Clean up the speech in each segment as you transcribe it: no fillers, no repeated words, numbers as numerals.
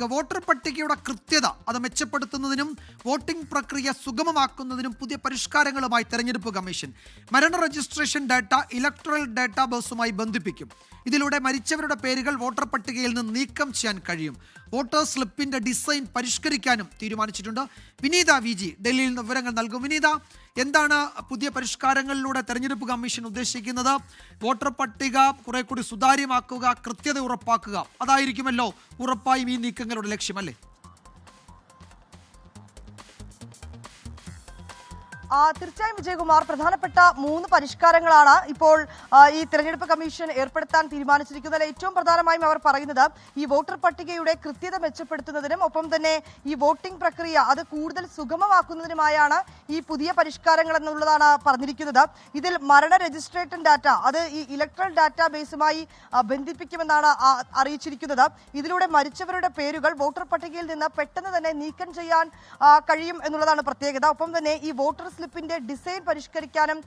Voter പട്ടികയുടെ കൃത്യത അത് മെച്ചപ്പെടുത്തുന്നതിനും വോട്ടിംഗ് പ്രക്രിയ സുഗമമാക്കുന്നതിനും പുതിയ പരിഷ്കാരങ്ങളുമായി തെരഞ്ഞെടുപ്പ് കമ്മീഷൻ മരണ രജിസ്ട്രേഷൻ ഡാറ്റ ഇലക്ട്രൽ ഡാറ്റാബേസുമായി ബന്ധിപ്പിക്കും. ഇതിലൂടെ മരിച്ചവരുടെ പേരുകൾ വോട്ടർ പട്ടികയിൽ നിന്ന് നീക്കം ചെയ്യാൻ കഴിയും. വോട്ടർ സ്ലിപ്പിന്റെ ഡിസൈൻ പരിഷ്കരിക്കാനും തീരുമാനിച്ചിട്ടുണ്ട്. വിനീത വി ജി ഡൽഹിയിൽ നിന്ന് വിവരങ്ങൾ നൽകും. വിനീത, എന്താണ് പുതിയ പരിഷ്കാരങ്ങളിലൂടെ തെരഞ്ഞെടുപ്പ് കമ്മീഷൻ ഉദ്ദേശിക്കുന്നത്? വോട്ടർ പട്ടിക കുറെ കൂടി സുതാര്യമാക്കുക, കൃത്യത ഉറപ്പാക്കുക, അതായിരിക്കുമല്ലോ ഉറപ്പായും ഈ നീക്കങ്ങളുടെ ലക്ഷ്യമല്ലേ? തീർച്ചയായും വിജയകുമാർ, പ്രധാനപ്പെട്ട 3 പരിഷ്കാരങ്ങളാണ് ഇപ്പോൾ ഈ തെരഞ്ഞെടുപ്പ് കമ്മീഷൻ ഏർപ്പെടുത്താൻ തീരുമാനിച്ചിരിക്കുന്നത്. ഏറ്റവും പ്രധാനമായും അവർ പറയുന്നത് ഈ വോട്ടർ പട്ടികയുടെ കൃത്യത മെച്ചപ്പെടുത്തുന്നതിനും ഒപ്പം തന്നെ ഈ വോട്ടിംഗ് പ്രക്രിയ അത് കൂടുതൽ സുഗമമാക്കുന്നതിനുമായാണ് ഈ പുതിയ പരിഷ്കാരങ്ങൾ എന്നുള്ളതാണ് പറഞ്ഞിരിക്കുന്നത്. ഇതിൽ മരണ രജിസ്ട്രേഷൻ ഡാറ്റ അത് ഈ ഇലക്ട്രൽ ഡാറ്റാബേസുമായി ബന്ധിപ്പിക്കുമെന്നാണ് അറിയിച്ചിരിക്കുന്നത്. ഇതിലൂടെ മരിച്ചവരുടെ പേരുകൾ വോട്ടർ പട്ടികയിൽ നിന്ന് പെട്ടെന്ന് തന്നെ നീക്കം ചെയ്യാൻ കഴിയും എന്നുള്ളതാണ് പ്രത്യേകത. ഒപ്പം തന്നെ ഈ വോട്ടർ സ്ലിപ്പിന്റെ ഡിസൈൻ പരിഷ്കരിക്കാനും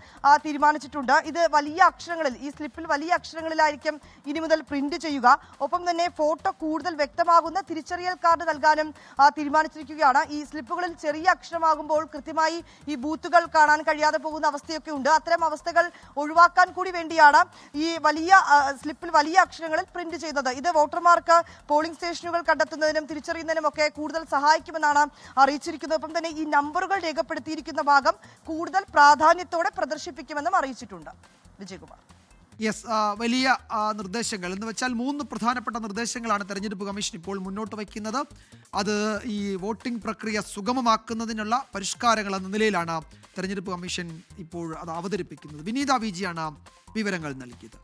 തീരുമാനിച്ചിട്ടുണ്ട്. ഇത് വലിയ അക്ഷരങ്ങളിൽ, ഈ സ്ലിപ്പിൽ വലിയ അക്ഷരങ്ങളിലായിരിക്കും ഇനി മുതൽ പ്രിന്റ് ചെയ്യുക. ഒപ്പം തന്നെ ഫോട്ടോ കൂടുതൽ വ്യക്തമാകുന്ന തിരിച്ചറിയൽ കാർഡ് നൽകാനും തീരുമാനിച്ചിരിക്കുകയാണ്. ഈ സ്ലിപ്പുകളിൽ ചെറിയ അക്ഷരമാകുമ്പോൾ കൃത്യമായി ഈ ബൂത്തുകൾ കാണാൻ കഴിയാതെ പോകുന്ന അവസ്ഥയൊക്കെ ഉണ്ട്. അത്തരം അവസ്ഥകൾ ഒഴിവാക്കാൻ കൂടി വേണ്ടിയാണ് ഈ വലിയ സ്ലിപ്പിൽ വലിയ അക്ഷരങ്ങളിൽ പ്രിന്റ് ചെയ്യുന്നത്. ഇത് വോട്ടർമാർക്ക് പോളിംഗ് സ്റ്റേഷനുകൾ കണ്ടെത്തുന്നതിനും തിരിച്ചറിയുന്നതിനും ഒക്കെ കൂടുതൽ സഹായിക്കുമെന്നാണ് അറിയിച്ചിരിക്കുന്നത്. ഒപ്പം തന്നെ ഈ നമ്പറുകൾ രേഖപ്പെടുത്തിയിരിക്കുന്ന ഭാഗം കൂടുതൽ പ്രാധാന്യത്തോടെ പ്രദർശിപ്പിക്കുമെന്നും അറിയിച്ചിട്ടുണ്ട്. വിജയകുമാർ. യെസ്, വലിയ നിർദ്ദേശങ്ങൾ എന്ന് വെച്ചാൽ 3 പ്രധാനപ്പെട്ട നിർദ്ദേശങ്ങളാണ് തെരഞ്ഞെടുപ്പ് കമ്മീഷൻ ഇപ്പോൾ മുന്നോട്ട് വയ്ക്കുന്നത്. അത് ഈ വോട്ടിംഗ് പ്രക്രിയ സുഗമമാക്കുന്നതിനുള്ള പരിഷ്കാരങ്ങൾ എന്ന നിലയിലാണ് തെരഞ്ഞെടുപ്പ് കമ്മീഷൻ ഇപ്പോൾ അത് അവതരിപ്പിക്കുന്നത്. വിനീത വി ജിയാണ് വിവരങ്ങൾ നൽകിയത്.